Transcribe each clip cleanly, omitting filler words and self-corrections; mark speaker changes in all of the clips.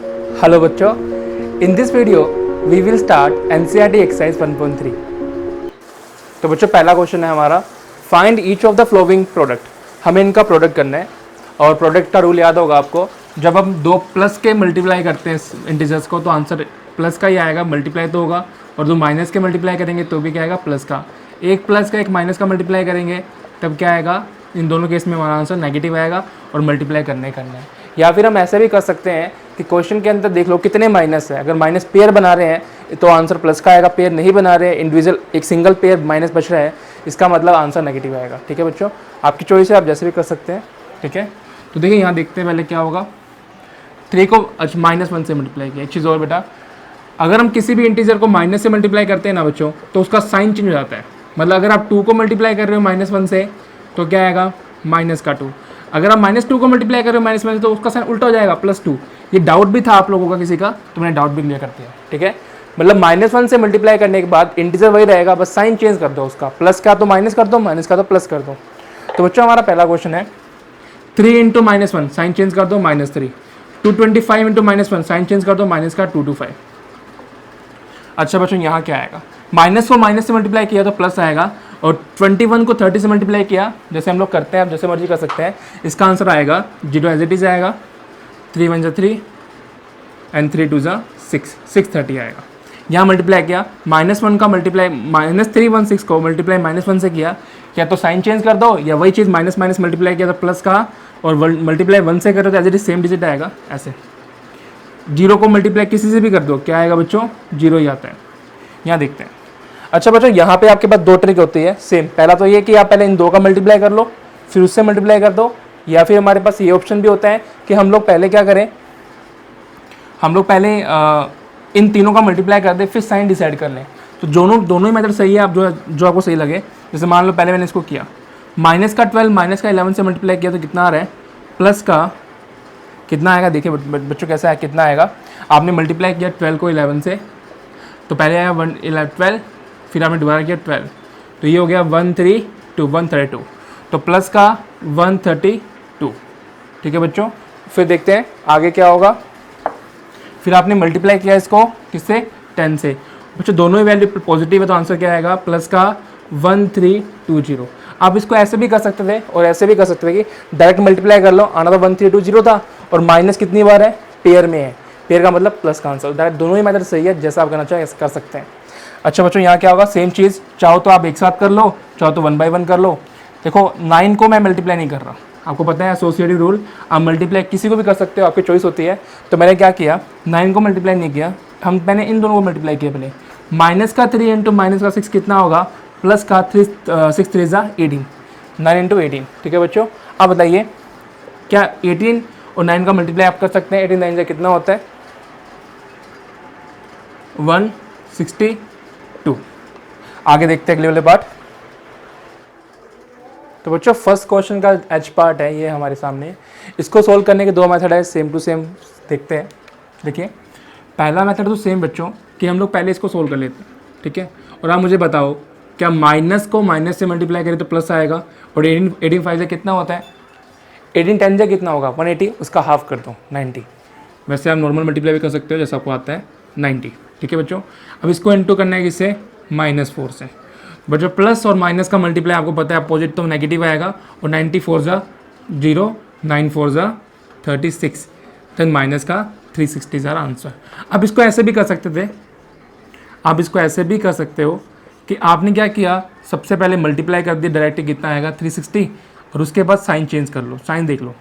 Speaker 1: Hello बच्चों, in this video we will start NCERT exercise 1.3। तो बच्चों पहला क्वेश्चन है हमारा, find each of the following product. हमें इनका प्रोडक्ट करना है और प्रोडक्ट का रूल याद होगा आपको। जब हम दो प्लस के मल्टीप्लाई करते हैं इंटीजर्स को तो आंसर प्लस का ही आएगा, मल्टीप्लाई तो होगा। और दो माइनस के मल्टीप्लाई करेंगे तो भी क्या आएगा, प्लस का। एक प्लस का एक माइनस का मल्टीप्लाई करेंगे तब क्या आएगा, इन दोनों केस में हमारा आंसर नेगेटिव आएगा और मल्टीप्लाई करना है। या फिर हम ऐसे भी कर सकते हैं कि क्वेश्चन के अंदर देख लो कितने माइनस है। अगर माइनस पेयर बना रहे हैं तो आंसर प्लस का आएगा, पेयर नहीं बना रहे हैं, इंडिविजुअल एक सिंगल पेयर माइनस बच रहा है, इसका मतलब आंसर नेगेटिव आएगा। ठीक है बच्चों, आपकी चॉइस है, आप जैसे भी कर सकते हैं। ठीक है, तो देखिए यहाँ देखते हैं पहले क्या होगा। 3 को -1 से मल्टीप्लाई किया। एक चीज़ और बेटा, अगर हम किसी भी इंटीजर को माइनस से मल्टीप्लाई करते हैं ना बच्चों, तो उसका साइन चेंज हो जाता है। मतलब अगर आप 2 को मल्टीप्लाई कर रहे हो -1 से तो क्या आएगा, -2। अगर आप -2 को मल्टीप्लाई कर रहे हो -1 से तो उसका साइन उल्टा हो जाएगा, +2। ये डाउट भी था आप लोगों का किसी का, तो मैंने डाउट भी क्लियर कर दिया। ठीक है, मतलब -1 से मल्टीप्लाई करने के बाद इंटीजर वही रहेगा, बस साइन चेंज कर दो उसका, प्लस का तो माइनस कर दो, माइनस का तो प्लस कर दो। तो बच्चों हमारा पहला क्वेश्चन है 3 × -1 साइन चेंज कर दो -3। 225 × -1 साइन चेंज कर दो माइनस का 225। अच्छा बच्चों यहाँ क्या आएगा, माइनस को माइनस से मल्टीप्लाई किया तो प्लस आएगा, और 21 को 30 से मल्टीप्लाई किया, जैसे हम लोग करते हैं, आप जैसे मर्जी कर सकते हैं। इसका आंसर आएगा 0 एज इट इज आएगा, 3 × 1 = 3 एंड 3 × 2 = 6, 630 आएगा। यहाँ मल्टीप्लाई किया, -1 का मल्टीप्लाई -316 को मल्टीप्लाई -1 से किया, या तो साइन चेंज कर दो, या वही चीज़ माइनस माइनस मल्टीप्लाई किया तो प्लस का, और मल्टीप्लाई 1 से करो तो as it is same digit आएगा। ऐसे 0 को मल्टीप्लाई किसी से भी कर दो, क्या आएगा बच्चों, 0 ही आता है। यहाँ देखते हैं। अच्छा बच्चों यहाँ पे आपके पास दो ट्रिक होती है सेम। पहला तो ये कि आप पहले इन दो का मल्टीप्लाई कर लो, फिर उससे मल्टीप्लाई कर दो, या फिर हमारे पास ये ऑप्शन भी होता है कि हम लोग पहले क्या करें, हम लोग पहले इन तीनों का मल्टीप्लाई कर दें, फिर साइन डिसाइड कर लें। तो दोनों ही मेथड सही है, आप जो आपको सही लगे। जैसे मान लो पहले मैंने इसको किया, माइनस का 12 माइनस का 11 से मल्टीप्लाई किया तो कितना आ रहा है, प्लस का कितना आएगा। देखिए बच्चों कैसा है, कितना आएगा, आपने मल्टीप्लाई किया 12 को 11 से, तो पहले आया 12, फिर आपने दोबारा किया 12, तो ये हो गया 132 132, तो प्लस का 132। ठीक है बच्चों, फिर देखते हैं आगे क्या होगा। फिर आपने मल्टीप्लाई किया इसको किससे, 10 से। बच्चों दोनों ही वैल्यू पॉजिटिव है तो आंसर क्या आएगा, प्लस का 1320। आप इसको ऐसे भी कर सकते थे और ऐसे भी कर सकते थे कि डायरेक्ट मल्टीप्लाई कर लो, आना तो 1320 था, और माइनस कितनी बार है, पेयर में है, पेयर का मतलब प्लस का आंसर। डायरेक्ट दोनों ही मेथड सही है, जैसा आप करना चाहें कर सकते हैं। अच्छा बच्चों यहाँ क्या होगा, सेम चीज़, चाहो तो आप एक साथ कर लो, चाहो तो 1 by 1 कर लो। देखो 9 को मैं मल्टीप्लाई नहीं कर रहा, आपको पता है एसोसिएटिव रूल, आप मल्टीप्लाई किसी को भी कर सकते हो, आपकी चॉइस होती है। तो मैंने क्या किया, 9 को मल्टीप्लाई नहीं किया, मैंने इन दोनों को मल्टीप्लाई किया पहले। माइनस का 3 × -6 कितना होगा, प्लस का 6 3 = 18, 9 × 18। ठीक है बच्चों, अब बताइए क्या 18 और 9 का मल्टीप्लाई आप कर सकते हैं, 18 9 से कितना होता है, 162। आगे देखते हैं अगले वाले पार्ट। तो बच्चों फर्स्ट क्वेश्चन का एच पार्ट है ये हमारे सामने। इसको सोल्व करने के दो मेथड है, सेम टू सेम देखते हैं। देखिए पहला मेथड तो सेम बच्चों कि हम लोग पहले इसको सोल्व कर लेते हैं। ठीक है, और आप मुझे बताओ क्या माइनस को माइनस से मल्टीप्लाई करें तो प्लस आएगा, और 18 5 से कितना होता है, 18 10 से कितना होगा 180, उसका हाफ कर दो 90। वैसे आप नॉर्मल मल्टीप्लाई भी कर सकते हो जैसा आपको आता है 90। ठीक है बच्चों, अब इसको इनटू करना है किससे, -4 से। बच्चों प्लस और माइनस का मल्टीप्लाई आपको पता है अपोजिट तो नेगेटिव आएगा, और 94 × 0, 9 4 × 36, देन माइनस का 360 आंसर। अब इसको ऐसे भी कर सकते थे, आप इसको ऐसे भी कर सकते हो कि आपने क्या किया, सबसे पहले मल्टीप्लाई कर दिया डायरेक्ट, कितना आएगा 360, और उसके बाद साइन चेंज कर लो, साइन देख लो,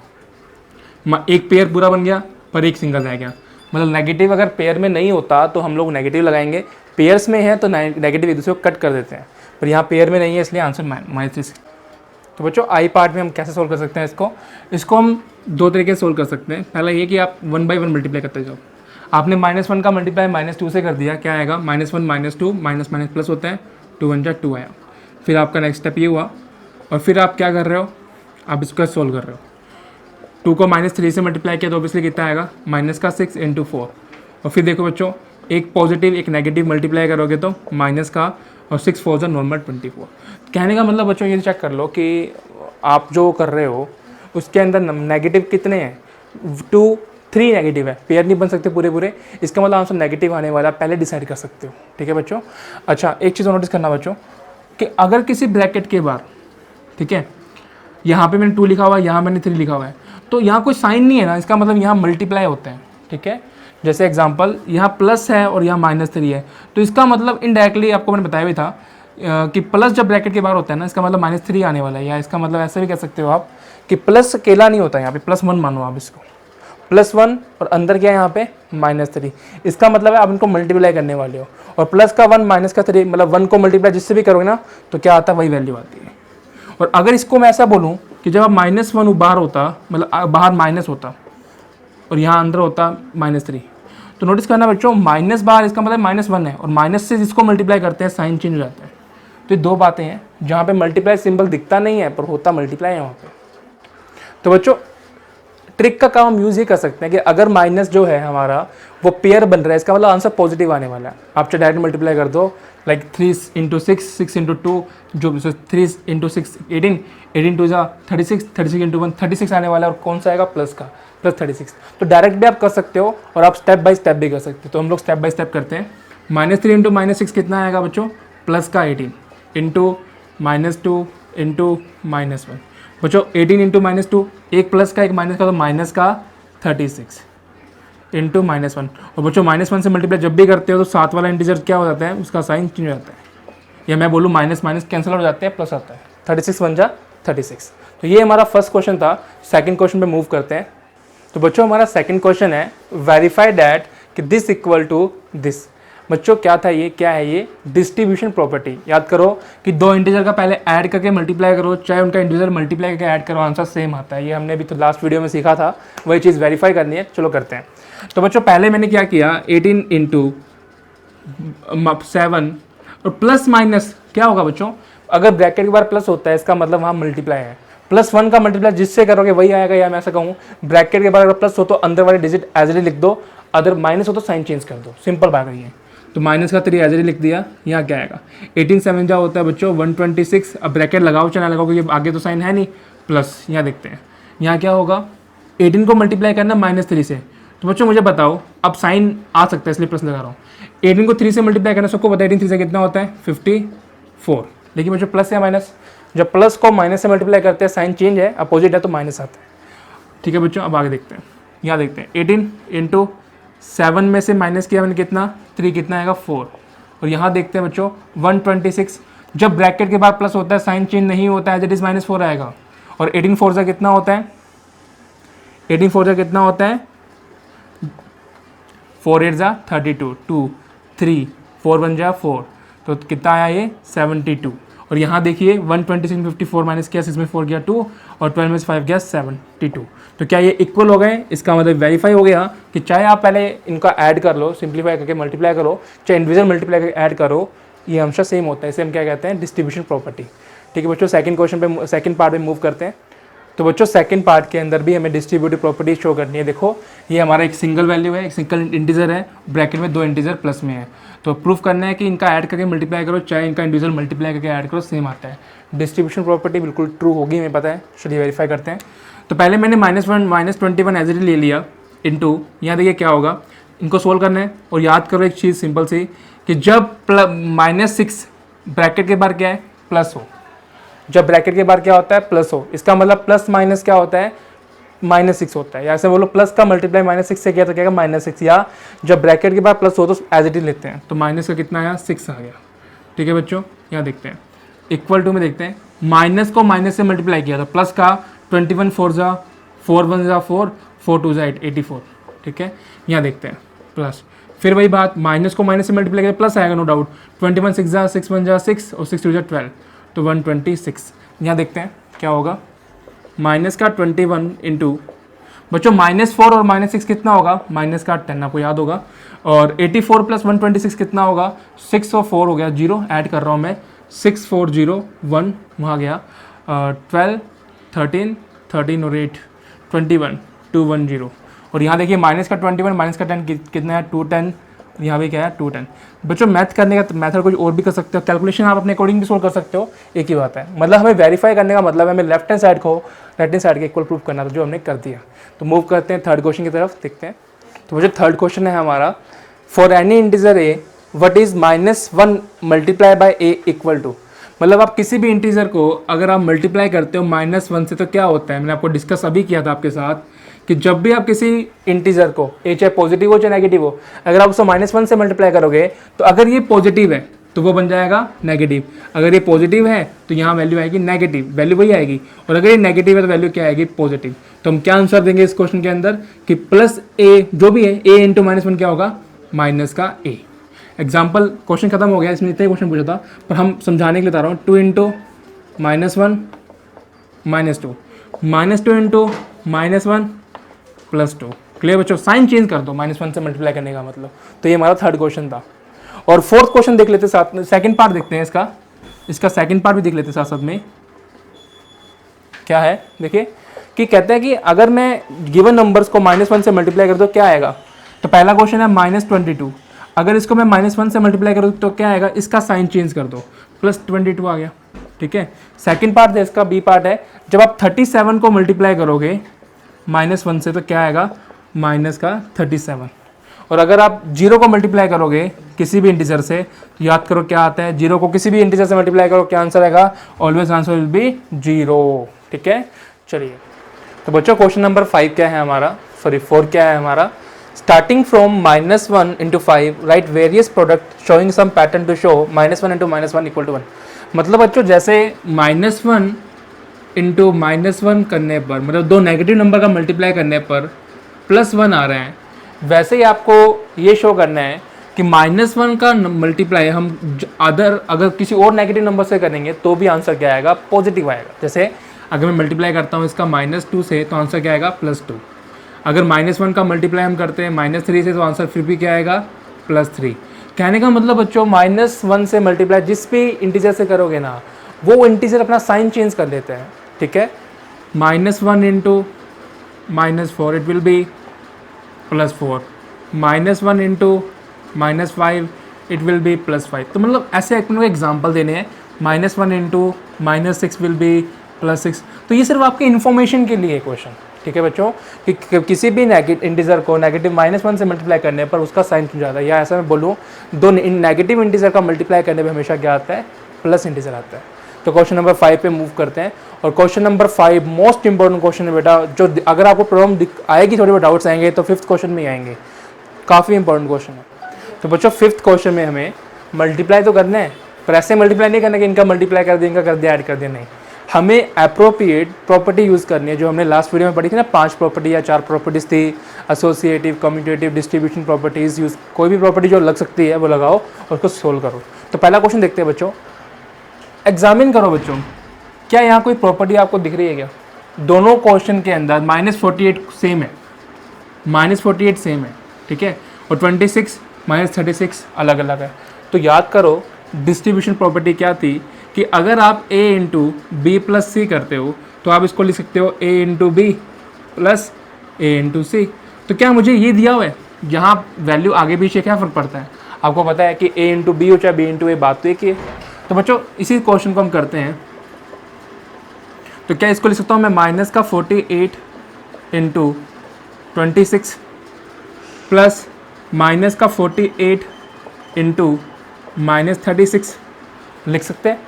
Speaker 1: एक पेयर पूरा बन गया पर एक सिंगल रह गया। मतलब नेगेटिव अगर पेयर में नहीं होता तो हम लोग नेगेटिव लगाएंगे, पेयर्स में है तो नेगेटिव एक दूसरे को कट कर देते हैं, पर यहाँ पेयर में नहीं है इसलिए आंसर -360। तो बच्चों आई पार्ट में हम कैसे सोल्व कर सकते हैं इसको हम दो तरीके से सोल्व कर सकते हैं। पहला ये कि आप 1 by 1 मल्टीप्लाई करते जाओ। आपने -1 का मल्टीप्लाई -2 से कर दिया, क्या आएगा, -1 -2 माइनस माइनस प्लस होता है, 2 1 = 2 आया। फिर आपका नेक्स्ट स्टेप ये हुआ, और फिर आप क्या कर रहे हो, आप इसको सोल्व कर रहे हो। 2 को -3 से मल्टीप्लाई किया तो ऑब्वियसली कितना आएगा, -6 × 4। और फिर देखो बच्चों एक पॉजिटिव एक नेगेटिव मल्टीप्लाई करोगे तो माइनस का, और 6 4 = नॉर्मल 24। कहने का मतलब बच्चों ये चेक कर लो कि आप जो कर रहे हो उसके अंदर नेगेटिव कितने हैं, 2 3 नेगेटिव है, पेयर नहीं बन सकते पूरे पूरे, इसका मतलब आंसर नेगेटिव आने वाला, पहले डिसाइड कर सकते हो। ठीक है बच्चों। अच्छा एक चीज़ नोटिस करना बच्चों कि अगर किसी ब्रैकेट के बाहर, ठीक है, यहाँ पे मैंने 2 लिखा हुआ है, यहाँ मैंने 3 लिखा हुआ है, तो यहाँ कोई साइन नहीं है ना, इसका मतलब यहाँ मल्टीप्लाई होते हैं। ठीक है, जैसे एग्जांपल यहाँ प्लस है और यहाँ -3 है, तो इसका मतलब इनडायरेक्टली आपको मैंने बताया भी था कि प्लस जब ब्रैकेट के बाहर होता है ना, इसका मतलब -3 आने वाला है, या इसका मतलब ऐसे भी कह सकते हो आप कि प्लस अकेला नहीं होता, यहाँ पे +1 मानो आप इसको, +1 और अंदर क्या है यहाँ पे -3, इसका मतलब है आप इनको मल्टीप्लाई करने वाले हो, और प्लस का 1 माइनस का 3, मतलब 1 को मल्टीप्लाई जिससे भी करोगे ना तो क्या आता है, वही वैल्यू आती है। और अगर इसको मैं ऐसा बोलूँ कि जब आप -1 बाहर होता, मतलब बाहर माइनस होता और यहाँ अंदर होता -3, तो नोटिस करना बच्चों, माइनस बाहर इसका मतलब -1 है, और माइनस से जिसको मल्टीप्लाई करते हैं साइन चेंज हो जाता है। तो ये 2 बातें हैं जहाँ पे मल्टीप्लाई सिंबल दिखता नहीं है पर होता मल्टीप्लाई है वहाँ पे। तो बच्चों ट्रिक का काम हम यूज़ ये कर सकते हैं कि अगर माइनस जो है हमारा वो पेयर बन रहा है, इसका मतलब आंसर पॉजिटिव आने वाला है। आप चाहे डायरेक्ट मल्टीप्लाई कर दो, लाइक 3 × 6, 6 × 2, जो 3 × 6 18, 18 2 36, 36 × 1 36 आने वाला है, और कौन सा आएगा, प्लस का, +36। तो डायरेक्ट भी आप कर सकते हो और आप स्टेप बाय स्टेप भी कर सकते हो। तो हम लोग स्टेप बाय स्टेप करते हैं। -3 × -6 कितना आएगा बच्चों, प्लस का 18 इंटू -2 इंटू -1। बच्चों 18 × -2, एक प्लस का एक माइनस का, तो माइनस का 36 इंटू -1। और बच्चों -1 से मल्टीप्लाई जब भी करते हो तो साथ वाला इंटीजर क्या हो जाता है, उसका साइन चेंज हो जाता है, या मैं बोलूँ माइनस माइनस कैंसिल हो जाते हैं, प्लस आता है, 36 बन जा 36। तो ये हमारा फर्स्ट क्वेश्चन था। सेकंड क्वेश्चन पे मूव करते हैं। तो बच्चों हमारा सेकंड क्वेश्चन है वेरीफाई दैट कि दिस इक्वल टू दिस। बच्चों क्या था ये, क्या है ये, डिस्ट्रीब्यूशन प्रॉपर्टी। याद करो कि 2 इंटीजर का पहले ऐड करके मल्टीप्लाई करो, चाहे उनका इंटीजर मल्टीप्लाई करके ऐड करो, आंसर सेम आता है। ये हमने अभी तो लास्ट वीडियो में सीखा था, वही चीज़ वेरीफाई करनी है। चलो करते हैं। तो बच्चों पहले मैंने क्या किया, 18 × 7 और प्लस माइनस क्या होगा बच्चों, अगर ब्रैकेट के बार प्लस होता है इसका मतलब वहाँ मल्टीप्लाई है, +1 का मल्टीप्लाई जिससे करोगे वही आएगा। या मैं ऐसा कहूँ ब्रैकेट के बाद अगर प्लस हो तो अंदर वाले डिजिट एज लिख दो, अगर माइनस हो तो साइन चेंज कर दो, सिंपल बात है। तो माइनस का 3 एज लिख दिया। यहाँ क्या आएगा, 18 7 जा होता है बच्चों 126। अब ब्रैकेट लगाओ चाहे लगाओ क्योंकि आगे तो साइन है नहीं, प्लस यहाँ देखते हैं यहाँ क्या होगा, 18 को मल्टीप्लाई करना -3 से। तो बच्चों मुझे बताओ, अब साइन आ सकता है इसलिए प्लस लगा रहा हूँ। 18 को 3 से मल्टीप्लाई करना, सबको पता है 18 3 से कितना होता है 54। लेकिन बच्चों प्लस या माइनस, जब प्लस को माइनस से मल्टीप्लाई करते हैं साइन चेंज है, अपोजिट है तो माइनस आता है। ठीक है बच्चों, अब आगे देखते हैं। यहाँ देखते हैं 18 × 7 में से माइनस किया मैंने कितना 3, कितना आएगा 4। और यहाँ देखते हैं बच्चों 126, जब ब्रैकेट के बाद प्लस होता है साइन चेंज नहीं होता है, एज इट इज -4 आएगा। और 18 4 से कितना होता है, 18 4 से कितना होता है 4 8 जा 32, 2 3 4 1 जा 4, तो कितना आया ये 72। और यहाँ देखिए 126 में 54 माइनस किया, 6 में 4 गया 2 और 12 में 5 गया 72। तो क्या ये इक्वल हो गए, इसका मतलब वेरीफाई हो गया कि चाहे आप पहले इनका ऐड कर लो, सिंप्लीफाई करके मल्टीप्लाई करो, चाहे इंडिविजुअल मल्टीप्लाई करके ऐड करो, ये हमेशा सेम होता है। इसे हम क्या कहते हैं, डिस्ट्रीब्यूशन प्रॉपर्टी। ठीक है बच्चों, सेकंड क्वेश्चन पे, सेकंड पार्ट में मूव करते हैं। तो बच्चों सेकंड पार्ट के अंदर भी हमें डिस्ट्रीब्यूटिव प्रॉपर्टी शो करनी है। देखो ये हमारा एक सिंगल वैल्यू है, एक सिंगल इंटीजर है, ब्रैकेट में 2 इंटीजर प्लस में है, तो प्रूफ करना है कि इनका ऐड करके मल्टीप्लाई करो, चाहे इनका इंडिविजुअल मल्टीप्लाई करके ऐड करो, सेम आता है। डिस्ट्रीब्यूशन प्रॉपर्टी बिल्कुल ट्रू होगी, हमें पता है। चलिए वेरीफाई करते हैं। तो पहले मैंने -21 एज इट ले लिया इंटू, यहाँ देखिए क्या होगा, इनको सोल्व करना है। और याद करो एक चीज़ सिंपल सी कि जब -6 ब्रैकेट के बाहर क्या है प्लस हो, जब ब्रैकेट के बाहर क्या होता है प्लस हो, इसका मतलब प्लस माइनस क्या होता है -6 होता है। या ऐसे बोलो प्लस का मल्टीप्लाई -6 से किया तो क्या -6, या जब ब्रैकेट के बाद प्लस हो तो एज इट इज लेते हैं। तो माइनस का कितना आया 6 आ गया। ठीक है बच्चों, यहाँ देखते हैं इक्वल टू में देखते हैं, माइनस को माइनस से मल्टीप्लाई किया तो प्लस का 21 4 जा 4 1 जा 4 4 2 जा 8 84। ठीक है, यहाँ देखते हैं प्लस, फिर वही बात, माइनस को माइनस से मल्टीप्लाई किया प्लस आएगा नो डाउट, 21 6 जा 6 1 जा 6 और 6 2 जा 12, तो 126। यहाँ देखते हैं क्या होगा, माइनस का 21 इंटू बच्चों -4 और -6 कितना होगा, माइनस का 10 आपको याद होगा, और 84 + 126 कितना होगा 6 और 4 हो गया 0, ऐड कर रहा हूँ मैं 6 4 0 1 वहाँ गया, 12 13 13 और 8 21 210। और यहाँ देखिए माइनस का 21 माइनस का 10 कितना है 210, यहाँ भी क्या है 210। बच्चों मैथ करने का मेथड कुछ और भी कर सकते हो, कैलकुलेशन आप अपने अकॉर्डिंग भी सोल्व कर सकते हो, एक ही बात है। मतलब हमें वेरीफाई करने का मतलब है हमें लेफ्ट हैंड साइड को राइट हैंड साइड के इक्वल प्रूफ करना था, जो हमने कर दिया। तो मूव करते हैं थर्ड क्वेश्चन की तरफ, देखते हैं। तो मुझे थर्ड क्वेश्चन है हमारा, for any integer a what is -1 multiply by a equal to. मतलब आप किसी भी इंटीजर को अगर आप मल्टीप्लाई करते हो -1 से तो क्या होता है, मैंने आपको डिस्कस अभी किया था आपके साथ कि जब भी आप किसी इंटीजर को, ए चाहे पॉजिटिव हो चाहे नेगेटिव हो, अगर आप उसको -1 से मल्टीप्लाई करोगे तो अगर ये पॉजिटिव है तो वो बन जाएगा नेगेटिव, अगर ये पॉजिटिव है तो यहाँ वैल्यू आएगी नेगेटिव, वैल्यू वही आएगी, और अगर ये नेगेटिव है तो वैल्यू क्या आएगी, पॉजिटिव। तो हम क्या आंसर देंगे इस क्वेश्चन के अंदर कि प्लस ए जो भी है, ए इंटू -1 क्या होगा, माइनस का ए। एग्जाम्पल क्वेश्चन खत्म हो गया, इसमें इतना ही क्वेश्चन पूछा था, पर हम समझाने के लिए बता रहा हूँ। 2 इंटू -1 -2, -2 इंटू -1 +2। क्लियर बच्चों, साइन चेंज कर दो -1 से मल्टीप्लाई करने का मतलब। तो ये हमारा थर्ड क्वेश्चन था। और फोर्थ क्वेश्चन देख लेते साथ में, सेकंड पार्ट देखते हैं इसका सेकंड पार्ट भी देख लेते साथ साथ में। क्या है देखिए कि कहते हैं कि अगर मैं गिवन नंबर्स को -1 से मल्टीप्लाई कर दो क्या आएगा। तो पहला क्वेश्चन है -22, अगर इसको मैं -1 से मल्टीप्लाई करूँ तो क्या आएगा, इसका साइन चेंज कर दो, +22 आ गया। ठीक है, सेकंड पार्ट है इसका, बी पार्ट है, जब आप 37 को मल्टीप्लाई करोगे -1 से तो क्या आएगा, -37। और अगर आप 0 को मल्टीप्लाई करोगे किसी भी इंटीजर से, तो याद करो क्या आता है, 0 को किसी भी इंटीजर से मल्टीप्लाई करो क्या आंसर आएगा, ऑलवेज आंसर विल बी 0। ठीक है, चलिए तो बच्चों क्वेश्चन नंबर 5 क्या है हमारा, सॉरी 4 क्या है हमारा, starting from -1 into 5 right various product showing some pattern to show -1 into -1 equal to 1। मतलब बच्चों जैसे -1 इंटू -1 करने पर, मतलब दो नेगेटिव नंबर का मल्टीप्लाई करने पर +1 आ रहे हैं, वैसे ही आपको ये शो करना है कि -1 का मल्टीप्लाई हम अगर किसी और नेगेटिव नंबर से करेंगे तो भी आंसर क्या आएगा, पॉजिटिव आएगा। जैसे अगर मैं मल्टीप्लाई करता हूँ इसका -2 से तो आंसर क्या आएगा, +2। अगर -1 का मल्टीप्लाई हम करते हैं -3 से तो आंसर फिर भी क्या आएगा, +3। कहने का मतलब बच्चों -1 से मल्टीप्लाई जिस भी इंटीजर से करोगे ना, वो इंटीजर अपना साइन चेंज कर देते हैं। ठीक है, -1 into -4 it will B +4, -1 into -5 it will B +5। तो मतलब ऐसे अपने को एग्जाम्पल देने हैं, -1 इंटू -6 विल बी +6। तो ये सिर्फ आपके इन्फॉर्मेशन के लिए क्वेश्चन। ठीक है बच्चों, कि किसी भी इंटीजर को नेगेटिव -1 से मल्टीप्लाई करने पर उसका साइन क्यों जाता है, या ऐसा मैं बोलूँ दो नेगेटिव इंटीजर का मल्टीप्लाई करने पर हमेशा क्या आता है, प्लस इंटीजर आता है। तो क्वेश्चन नंबर 5 पे मूव करते हैं। और question number 5 most important question है बेटा, जो अगर आपको प्रॉब्लम आएगी, थोड़े बहुत डाउट्स आएंगे तो 5th क्वेश्चन में आएंगे, काफ़ी इंपॉर्टेंट क्वेश्चन है। तो बच्चों 5th क्वेश्चन में हमें मल्टीप्लाई तो करना है, पर ऐसे मल्टीप्लाई नहीं करना कि इनका मल्टीप्लाई कर दिया, इनका कर दिया, ऐड कर दिया, नहीं। हमें अप्रोप्रिएट प्रॉपर्टी यूज़ करनी है, जो हमने लास्ट वीडियो में पढ़ी थी ना, 5 प्रॉपर्टी या 4 प्रॉपर्टीज़ थी, associative, commutative, distribution properties. Use कोई भी प्रॉपर्टी जो लग सकती है वो लगाओ और उसको सोल्व करो। तो पहला क्वेश्चन देखते हैं बच्चों, एग्जामिन करो बच्चों, क्या यहाँ कोई प्रॉपर्टी आपको दिख रही है क्या। दोनों क्वेश्चन के अंदर -48 सेम है, -48 सेम है। ठीक है, और 26 -36 अलग अलग है। तो याद करो डिस्ट्रीब्यूशन प्रॉपर्टी क्या थी कि अगर आप a into B plus C करते हो तो आप इसको लिख सकते हो a into B plus A into C. तो क्या मुझे ये दिया हुआ है, यहाँ वैल्यू आगे पीछे क्या फ़र्क पड़ता है, आपको पता है कि a इंटू बी हो चाहे b इंटू ए, बात तो एक ही है। तो बच्चों इसी क्वेश्चन को हम करते हैं। तो क्या इसको लिख सकता हूँ मैं -48 इंटू 26 प्लस -48 इंटू -36 लिख सकते हैं।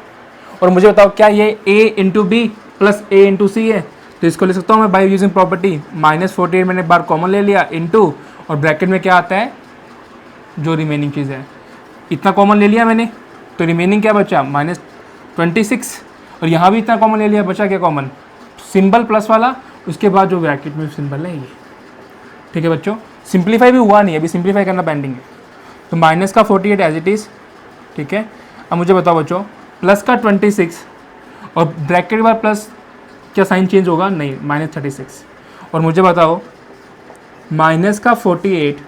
Speaker 1: और मुझे बताओ क्या ये a into B plus A into C है, तो इसको लिख सकता हूँ मैं बाय यूजिंग प्रॉपर्टी -48 मैंने एक बार कॉमन ले लिया इंटू, और ब्रैकेट में क्या आता है, जो रिमेनिंग चीज़ है, इतना कॉमन ले लिया मैंने, तो रिमेनिंग क्या बचा, -26। और यहाँ भी इतना कॉमन ले लिया, बचा क्या कॉमन, सिंबल प्लस वाला, उसके बाद जो ब्रैकेट में सिंबल है ये। ठीक है बच्चों, सिंप्लीफाई भी हुआ नहीं है, अभी सिंप्लीफाई करना पेंडिंग है। तो -48 एज इट इज़। ठीक है, अब मुझे बताओ बच्चों, प्लस का 26 और ब्रैकेट के बाद प्लस, क्या साइन चेंज होगा, नहीं, -36। और मुझे बताओ -48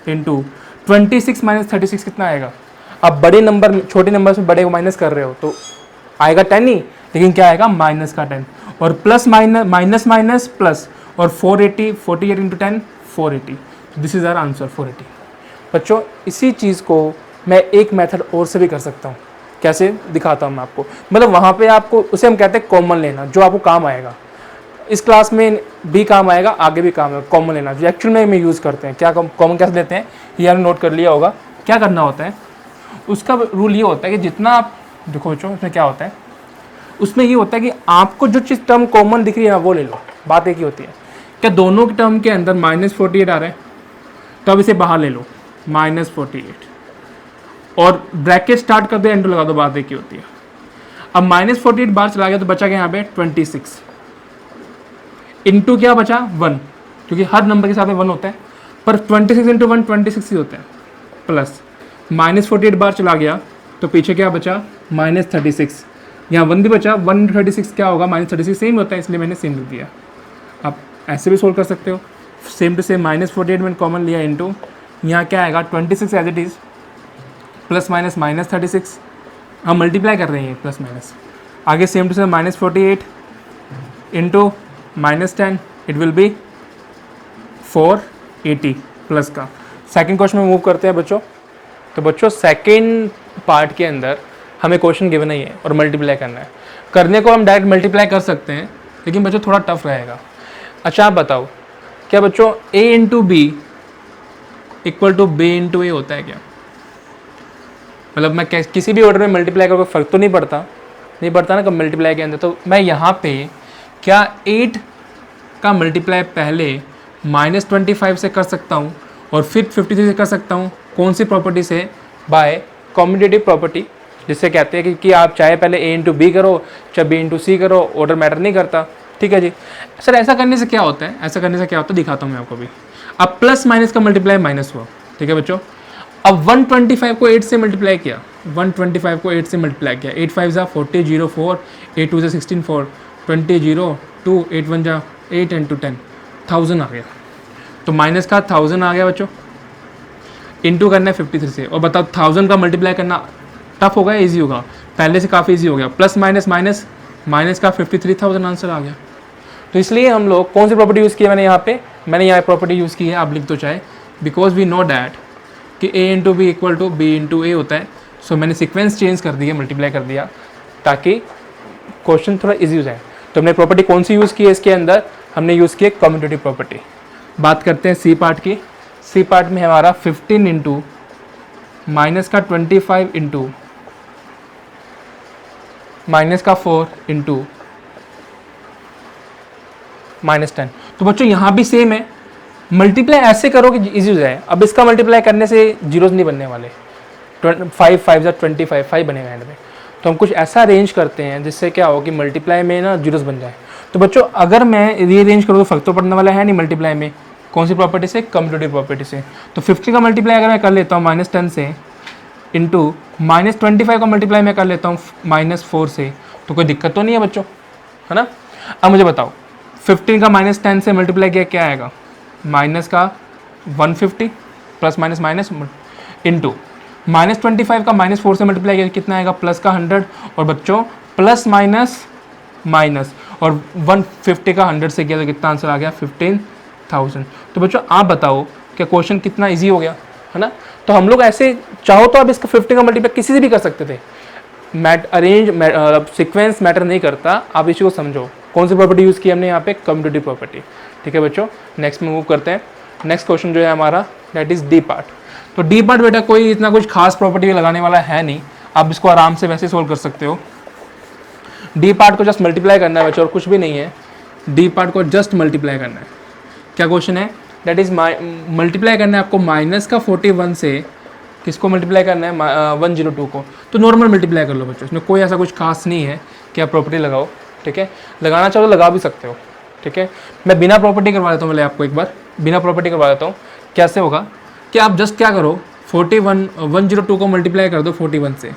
Speaker 1: इंटू 26 -36 कितना आएगा। अब बड़े नंबर छोटे नंबर से बड़े को माइनस कर रहे हो तो आएगा 10 ही, लेकिन क्या आएगा, -10। और प्लस माइनस माइनस प्लस, और 48 into 10 480। This is our answer 480। बच्चों इसी चीज़ को मैं एक मेथड और से भी कर सकता हूँ, कैसे दिखाता हूँ मैं आपको। मतलब वहाँ पे आपको, उसे हम कहते हैं कॉमन लेना, जो आपको काम आएगा। इस क्लास में भी काम आएगा, आगे भी काम है, कॉमन लेना जो एक्चुअल में यूज़ करते हैं। क्या कॉमन कैसे लेते हैं ये आपने नोट कर लिया होगा। क्या करना होता है, उसका रूल ये होता है कि जितना आप देखो बच्चों, उसमें क्या होता है, उसमें ये होता है कि आपको जो चीज़ टर्म कॉमन दिख रही है ना वो ले लो। बात एक ही होती है, क्या दोनों के टर्म के अंदर -48 आ रहा है, तो अब इसे बाहर ले लो -48 और ब्रैकेट स्टार्ट कर दे, एंटर लगा दो, बात एक ही होती है। अब -48 बार चला गया तो बचा क्या यहाँ पे 26 इंटू क्या बचा 1, क्योंकि हर नंबर के साथ में 1 होता है, पर 26 इंटू 1 26 ही होता है, प्लस -48 बार चला गया तो पीछे क्या बचा -36, यहाँ 1 भी बचा, 136 क्या होगा -36 सेम होता है, इसलिए मैंने सेम लिख दिया। आप ऐसे भी सोल्व कर सकते हो, सेम टू सेम -48 मैंने कॉमन लिया इंटू यहाँ क्या आएगा 26 as it is, plus minus -36, हम मल्टीप्लाई कर रहे हैं प्लस माइनस, आगे same to same -48 into -10 it will be 480 plus का। सेकंड क्वेश्चन में मूव करते हैं बच्चों। तो बच्चों सेकंड पार्ट के अंदर हमें क्वेश्चन गिवन ही है और मल्टीप्लाई करना है। करने को हम डायरेक्ट मल्टीप्लाई कर सकते हैं, लेकिन बच्चों थोड़ा टफ रहेगा। अच्छा आप बताओ, क्या बच्चों a into B equal to b into A होता है क्या? मतलब मैं किसी भी ऑर्डर में मल्टीप्लाई करूँ फ़र्क तो नहीं पड़ता ना कब मल्टीप्लाई के अंदर। तो मैं यहाँ पे क्या 8 का मल्टीप्लाई पहले -25 से कर सकता हूँ और फिर 53 से कर सकता हूँ। कौन सी प्रॉपर्टी से? बाय कॉम्यूटेटिव प्रॉपर्टी, जिससे कहते हैं कि आप चाहे पहले a इंटू बी करो चाहे b इंटू सी करो, ऑर्डर मैटर नहीं करता। ठीक है जी सर, ऐसा करने से क्या होता है, दिखाता हूँ मैं आपको भी। अब प्लस माइनस का मल्टीप्लाई माइनस हुआ, ठीक है बच्चों। अब 125 को 8 से मल्टीप्लाई किया, 8 5 40 0 4 8 2 16 4 20 0 2 8 1 8 एंड 2 10 1000 आ गया। तो माइनस का 1000 आ गया बच्चों, इंटू करना है 53 से। और बताओ 1000 का मल्टीप्लाई करना टफ होगा या ईजी होगा? पहले से काफ़ी ईजी हो गया। प्लस माइनस माइनस माइनस का 53,000 आंसर आ गया। तो इसलिए हम लोग कौन सी प्रॉपर्टी यूज़ की है? मैंने यहाँ प्रॉपर्टी यूज़ की है, आप लिख दो चाहे, बिकॉज वी नो डैट कि a into B equal to B into A होता है। सो मैंने सीक्वेंस चेंज कर दिया, मल्टीप्लाई कर दिया, ताकि क्वेश्चन थोड़ा इजी हो जाए। तो हमने प्रॉपर्टी कौन सी यूज़ की है इसके अंदर? हमने यूज़ की है कम्यूटेटिव प्रॉपर्टी। बात करते हैं सी पार्ट की। सी पार्ट में हमारा 15 इंटू माइनस का 25 इंटू माइनस का 4 इंटू -10। तो बच्चों यहाँ भी सेम है, मल्टीप्लाई ऐसे करो कि इजी हो जाए। अब इसका मल्टीप्लाई करने से जीरोज नहीं बनने वाले, 5 5 25 5 बनेगा एंड में। तो हम कुछ ऐसा अरेंज करते हैं जिससे क्या हो कि मल्टीप्लाई में ना जीरोज बन जाए। तो बच्चों अगर मैं रीअरेंज करूँ तो फर्क तो पड़ने वाला है नहीं मल्टीप्लाई में। कौन सी प्रॉपर्टी से? कम्यूटेटिव प्रॉपर्टी से। तो 50 का मल्टीप्लाई अगर मैं कर लेता हूँ -10 से, इंटू -25 का मल्टीप्लाई मैं कर लेता हूँ -4 से, तो कोई दिक्कत तो नहीं है बच्चों, है ना। अब मुझे बताओ 15 का -10 से मल्टीप्लाई किया क्या आएगा? माइनस का 150 प्लस माइनस माइनस इंटू -25 का -4 से मल्टीप्लाई किया कितना आएगा? प्लस का 100। और बच्चों प्लस माइनस माइनस और 150 का 100 से किया तो कितना आंसर आ गया? 15,000। तो बच्चों आप बताओ क्या क्वेश्चन कितना इजी हो गया, है ना। तो हम लोग ऐसे चाहो तो आप इसका 50 का मल्टीप्लाई किसी से भी कर सकते थे। सीक्वेंस मैटर नहीं करता, आप इसी को समझो। कौन सी प्रॉपर्टी यूज़ की हमने यहाँ पे? Commutative property. ठीक है बच्चों, नेक्स्ट में मूव करते हैं। नेक्स्ट क्वेश्चन जो है हमारा दैट इज डी पार्ट। तो डी पार्ट बेटा कोई इतना कुछ खास प्रॉपर्टी लगाने वाला है नहीं, आप इसको आराम से वैसे सोल्व कर सकते हो। डी पार्ट को जस्ट मल्टीप्लाई करना है बच्चों, और कुछ भी नहीं है। डी पार्ट को जस्ट मल्टीप्लाई करना है। क्या क्वेश्चन है? दैट इज मल्टीप्लाई करना है आपको माइनस का 41 से किसको मल्टीप्लाई करना है? 102 को। तो नॉर्मल मल्टीप्लाई कर लो बच्चों, इसमें कोई ऐसा कुछ खास नहीं है कि आप प्रॉपर्टी लगाओ। ठीक है, लगाना चाहो तो लगा भी सकते हो। ठीक है, मैं बिना प्रॉपर्टी करवा देता हूँ, पहले आपको एक बार बिना प्रॉपर्टी करवा देता हूँ। कैसे होगा कि आप जस्ट क्या करो, 102 को मल्टीप्लाई कर दो 41 से।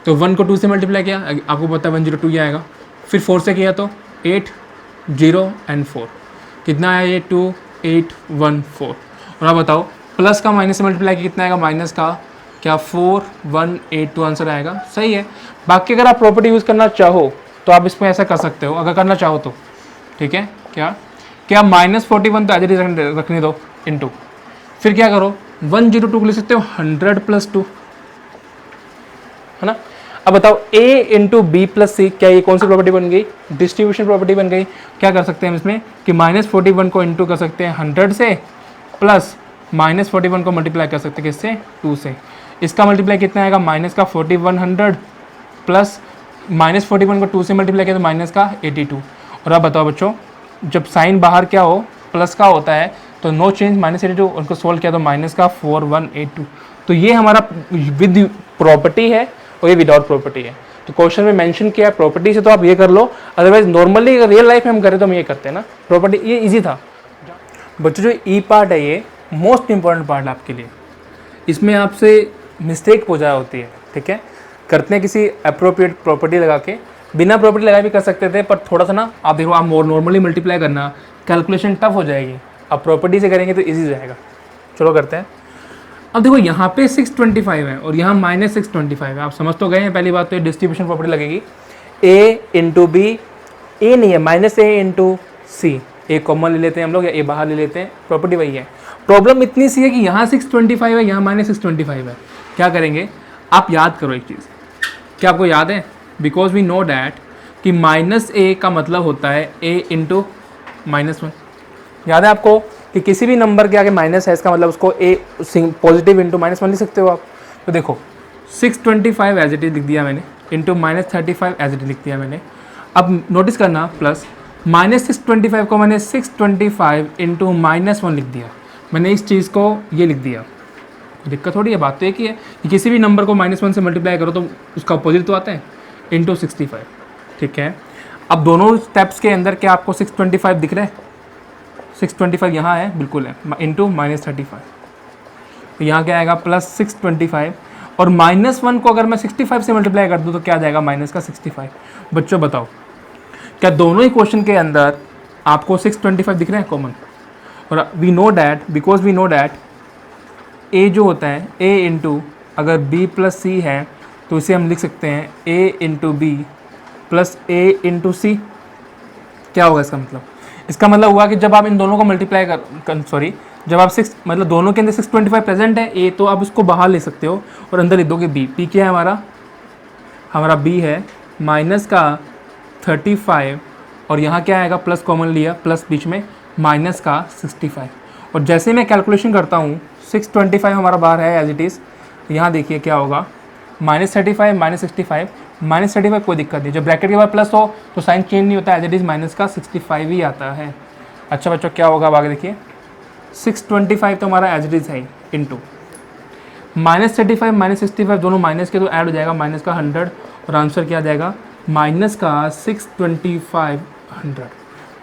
Speaker 1: तो 1 को 2 से मल्टीप्लाई किया, आपको पता है 102 ही आएगा। फिर 4 से किया तो 8 0 एंड 4 कितना आया? ये 2 8 1 4। और आप बताओ प्लस का माइनस से मल्टीप्लाई किया कितना आएगा? माइनस का क्या 4 1 8 2 आंसर आएगा। सही है। बाकी अगर आप प्रॉपर्टी यूज़ करना चाहो तो आप इसमें ऐसा कर सकते हो, अगर करना चाहो तो। ठीक है, क्या -41 तो एज इट इज रखने दो, इंटू फिर क्या करो 102 को ले सकते हो 100 + 2, है ना। अब बताओ a इंटू बी प्लस सी, क्या ये कौन सी प्रॉपर्टी बन गई? डिस्ट्रीब्यूशन प्रॉपर्टी बन गई। क्या कर सकते हैं हम इसमें कि -41 को इंटू कर सकते हैं 100 से, प्लस -41 को मल्टीप्लाई कर सकते हैं किससे? 2 से। इसका मल्टीप्लाई कितना आएगा? माइनस का 4100 प्लस -41 को 2 से मल्टीप्लाई किया तो माइनस का 82। और अब बताओ बच्चों, जब साइन बाहर क्या हो, प्लस का होता है, तो नो चेंज -82, उनको सोल्व किया तो माइनस का 4182। तो ये हमारा विद प्रॉपर्टी है और ये विदाउट प्रॉपर्टी है। तो क्वेश्चन में मेंशन किया है प्रॉपर्टी से, तो आप ये कर लो, अदरवाइज नॉर्मली अगर रियल लाइफ में हम करें तो हम ये करते हैं ना प्रॉपर्टी। ये इजी था बच्चों। जो ई पार्ट है ये मोस्ट इंपॉर्टेंट पार्ट आपके लिए, इसमें आपसे मिस्टेक हो जाए होती है, ठीक है। करते हैं किसी अप्रोप्रिएट प्रॉपर्टी लगा के, बिना प्रॉपर्टी लगाए भी कर सकते थे, पर थोड़ा सा ना आप देखो, आप नॉर्मली मल्टीप्लाई करना कैलकुलेशन टफ हो जाएगी, अब प्रॉपर्टी से करेंगे तो ईजी जाएगा। चलो करते हैं। अब देखो यहाँ पे 625 है और यहाँ -625 है, आप समझ तो गए हैं। पहली बात तो ये डिस्ट्रीब्यूशन प्रॉपर्टी लगेगी, a इंटू बी, ए नहीं है -a into c, a common ले लेते हैं हम लोग या ए बाहर ले लेते हैं, प्रॉपर्टी वही है। प्रॉब्लम इतनी सी है कि यहाँ 625 है, यहाँ -625 है। क्या करेंगे, आप याद करो एक चीज़, क्या आपको याद है? बिकॉज वी नो डैट कि -a का मतलब होता है a इंटू -1। याद है आपको कि किसी भी नंबर के आगे माइनस है, इसका मतलब उसको a पॉजिटिव इंटू -1 लिख सकते हो आप। तो देखो 625 एज इट इज लिख दिया मैंने, इंटू -35 एज इट इज लिख दिया मैंने। अब नोटिस करना, प्लस -625 को मैंने 625 इंटू -1 लिख दिया, मैंने इस चीज़ को ये लिख दिया। दिक्कत थोड़ी है, बात तो एक ही है कि किसी भी नंबर को -1 से मल्टीप्लाई करो तो उसका अपोजिट तो आता है, इंटू 65, ठीक है। अब दोनों स्टेप्स के अंदर क्या आपको 625 दिख रहा है? 625 यहाँ है, बिल्कुल है, इंटू -35, तो यहाँ क्या आएगा? +625, और -1 को अगर मैं 65 से मल्टीप्लाई कर दूँ तो क्या आ जाएगा? -65। बच्चों बताओ, क्या दोनों ही क्वेश्चन के अंदर आपको 625 दिख रहे हैं कॉमन? और we know that, because we know that a जो होता है a इंटू, अगर b प्लस सी है तो इसे हम लिख सकते हैं a into B plus a into C. क्या होगा इसका मतलब? इसका मतलब हुआ कि जब आप इन दोनों को मल्टीप्लाई सॉरी, जब आप 6 मतलब दोनों के अंदर 625 प्रेजेंट है a, तो आप उसको बाहर ले सकते हो और अंदर लिख दोगे b। p क्या है हमारा b है माइनस का 35, और यहाँ क्या आएगा? प्लस कॉमन लिया, प्लस बीच में माइनस का 65। और जैसे मैं कैलकुलेशन करता हूँ 625 हमारा बाहर है एज इट इज़, यहाँ देखिए क्या होगा? -35 -65, -35 कोई दिक्कत नहीं, जब ब्रैकेट के बाद प्लस हो तो साइन चेंज नहीं होता, एज इट इज़ माइनस का 65 ही आता है। अच्छा बच्चों क्या होगा अब आगे देखिए, 625 तो हमारा एज इट इज़ है इंटू -35 -65 दोनों माइनस के तो ऐड हो जाएगा, माइनस का 100, और आंसर क्या आ जाएगा? माइनस का 625 100।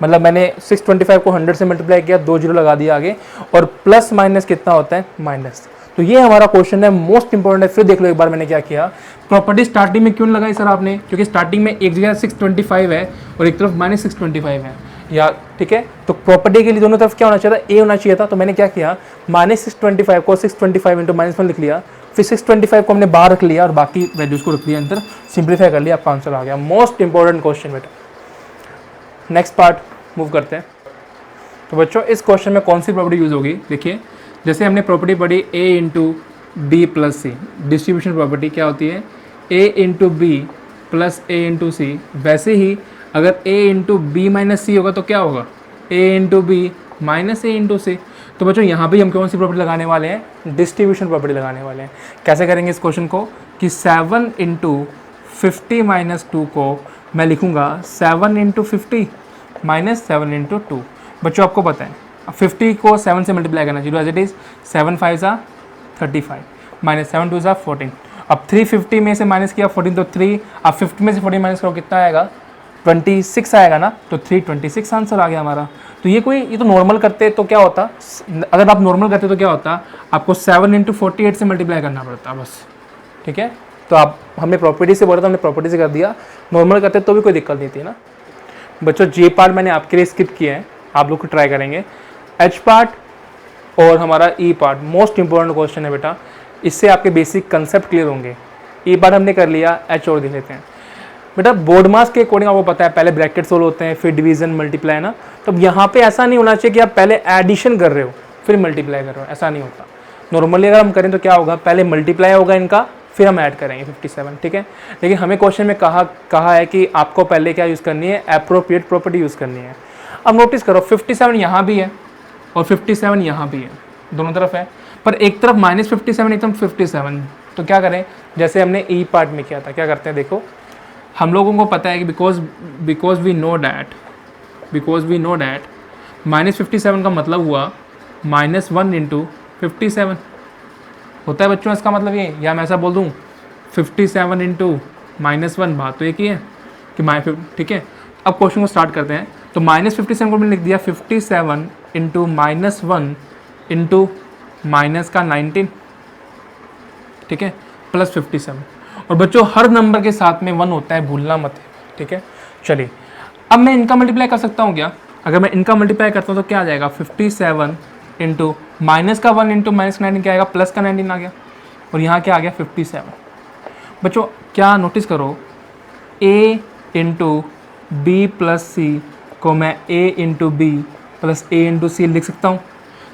Speaker 1: मतलब मैंने 625 को 100 से मल्टीप्लाई किया, 2 जीरो लगा दिया आगे, और प्लस माइनस कितना होता है? माइनस। तो ये हमारा क्वेश्चन है, मोस्ट इंपॉर्टेंट है। फिर देख लो एक बार मैंने क्या किया, प्रॉपर्टी स्टार्टिंग में क्यों लगाई सर आपने? क्योंकि स्टार्टिंग में एक जगह 625 है और एक तरफ -625 है, या ठीक है। तो प्रॉपर्टी के लिए दोनों तरफ क्या होना चाहिए था? ए होना चाहिए था। तो मैंने क्या किया, -625 को 625 इंटू -1 लिख लिया, फिर 625 को हमने बाहर रख लिया और बाकी वैल्यूज़ को रख लिया अंदर, सिंप्लीफाई कर लिया, आपका आंसर आ गया। मोस्ट इंपॉर्टेंट क्वेश्चन बेटा। नेक्स्ट पार्ट मूव करते हैं। तो बच्चों इस क्वेश्चन में कौन सी प्रॉपर्टी यूज़ होगी? देखिए, जैसे हमने प्रॉपर्टी पढ़ी a into B plus C, distribution property क्या होती है? a into B plus a into C. वैसे ही अगर a into B minus C होगा तो क्या होगा? a into B minus a into C. तो बच्चों यहाँ भी हम कौन सी प्रॉपर्टी लगाने वाले हैं? डिस्ट्रीब्यूशन प्रॉपर्टी लगाने वाले हैं। कैसे करेंगे इस क्वेश्चन को कि 7 इंटू 50 माइनस 2 को मैं लिखूँगा 7 इंटू 50 माइनस 7 इंटू 2। बच्चों आपको पता है 50 को 7 से मल्टीप्लाई करना चाहिए, एज इट इज़ 7 5 सा 35 माइनस 7 2 सा 14। अब 350 में से माइनस किया 14, तो 3, अब 50 में से 14 माइनस करो कितना आएगा? 26 आएगा ना, तो 326 आंसर आ गया हमारा। तो ये तो नॉर्मल करते तो क्या होता, अगर आप नॉर्मल करते तो क्या होता, आपको 7 इंटू 48 से मल्टीप्लाई करना पड़ता बस, ठीक है। तो आप हमने प्रॉपर्टी से बोला था, हमने प्रॉपर्टी से कर दिया, नॉर्मल करते तो भी कोई दिक्कत नहीं थी ना। बच्चों जे पार्ट मैंने आपके लिए स्किप किया है, आप लोग को ट्राई करेंगे। एच पार्ट और हमारा ई पार्ट मोस्ट इंपॉर्टेंट क्वेश्चन है बेटा, इससे आपके बेसिक कंसेप्ट क्लियर होंगे। ई पार्ट हमने कर लिया, एच और देख लेते हैं बेटा। बोर्ड मास के अकॉर्डिंग आपको पता है पहले ब्रैकेट सोल्व होते हैं, फिर डिवीजन मल्टीप्लाई ना। तो यहाँ पे ऐसा नहीं होना चाहिए कि आप पहले एडिशन कर रहे हो फिर मल्टीप्लाई कर रहे हो, ऐसा नहीं होता। नॉर्मली अगर हम करें तो क्या होगा, पहले मल्टीप्लाई होगा इनका फिर हम ऐड करेंगे 57, ठीक है। लेकिन हमें क्वेश्चन में कहा है कि आपको पहले क्या यूज़ करनी है, एप्रोप्रिएट प्रॉपर्टी यूज़ करनी है। अब नोटिस करो 57 यहाँ भी है और 57 यहाँ भी है, दोनों तरफ है, पर एक तरफ -57 एकदम 57। तो क्या करें, जैसे हमने ई पार्ट में किया था, क्या करते हैं देखो, हम लोगों को पता है कि बिकॉज वी नो डैट -57 का मतलब हुआ -1 इंटू 57 होता है बच्चों। इसका मतलब ये, या मैं ऐसा बोल दूँ 57 इंटू -1, बात तो एक ही है कि ठीक है। अब क्वेश्चन को स्टार्ट करते हैं। तो -57 को मैंने लिख दिया 57 इंटू -1 इंटू माइनस का 19, ठीक है, प्लस 57। और बच्चों हर नंबर के साथ में 1 होता है, भूलना मत, ठीक है। चलिए अब मैं इनका मल्टीप्लाई कर सकता हूँ क्या? अगर मैं इनका मल्टीप्लाई करता हूँ तो क्या आ जाएगा, 57 इंटू माइनस का 1 इंटू माइनस का 19 क्या आएगा, प्लस का 19 आ गया, और यहाँ क्या आ गया 57। बच्चों क्या नोटिस करो, a into B plus C को मैं a into B plus a into C लिख सकता हूँ।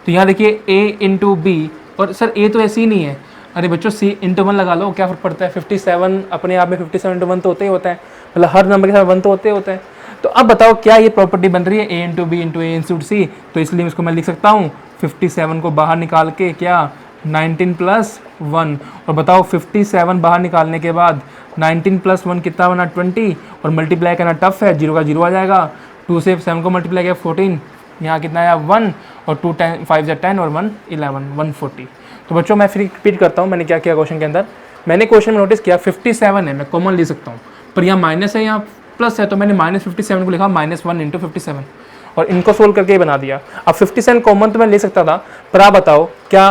Speaker 1: तो यहाँ देखिए a इंटू बी, और सर a तो ऐसे ही नहीं है, अरे बच्चों c इंटू 1 लगा लो, क्या फ़र्क पड़ता है, 57 अपने आप में 57 इंटू 1 तो होता ही होता है, मतलब हर नंबर के साथ 1 तो होते हैं। तो अब बताओ क्या ये प्रॉपर्टी बन रही है, a into B into a into C, तो इसलिए इसको मैं लिख सकता हूँ 57 को बाहर निकाल के क्या 19 प्लस 1, और बताओ 57 बाहर निकालने के बाद 19 प्लस 1 कितना बना 20, और मल्टीप्लाई करना टफ है, 0 का 0 आ जाएगा, 2 से 7 को मल्टीप्लाई किया 14, यहाँ कितना आया 1, और 2 5 या 10 और 1 11 140। तो बच्चों मैं फिर रिपीट करता हूँ, मैंने क्या किया क्वेश्चन के अंदर, मैंने क्वेश्चन में नोटिस किया 57 है, मैं कॉमन ले सकता हूँ, पर यहाँ माइनस है यहाँ प्लस है, तो मैंने -57 को लिखा -1 इंटू 57, और इनको सोल्व करके ही बना दिया। अब 57 कॉमन तो मैं ले सकता था, पर आप बताओ क्या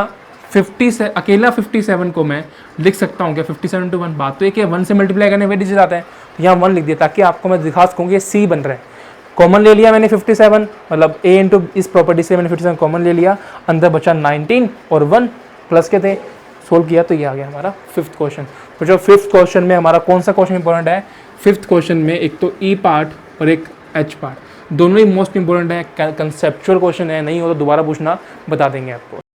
Speaker 1: 50 से अकेला 57 को मैं लिख सकता हूँ क्या 57 इंटू 1, बात तो एक है, 1 से मल्टीप्लाई करने में डिजिट आता है, तो यहाँ 1 लिख दिया ताकि आपको मैं दिखा सकूँ कि सी बन रहा है। कॉमन ले लिया मैंने 57, मतलब a इंटू इस प्रॉपर्टी से मैंने 57 कॉमन ले लिया, अंदर बचा 19 और 1 प्लस के थे, सोल्व किया तो ये आ गया हमारा 5th क्वेश्चन। तो जो 5th क्वेश्चन में हमारा कौन सा क्वेश्चन इंपॉर्टेंट है, 5th क्वेश्चन में एक तो ई पार्ट और एक एच पार्ट, दोनों ही मोस्ट इंपॉर्टेंट है, कंसेप्चुअल क्वेश्चन है, नहीं हो तो दोबारा पूछना, बता देंगे आपको।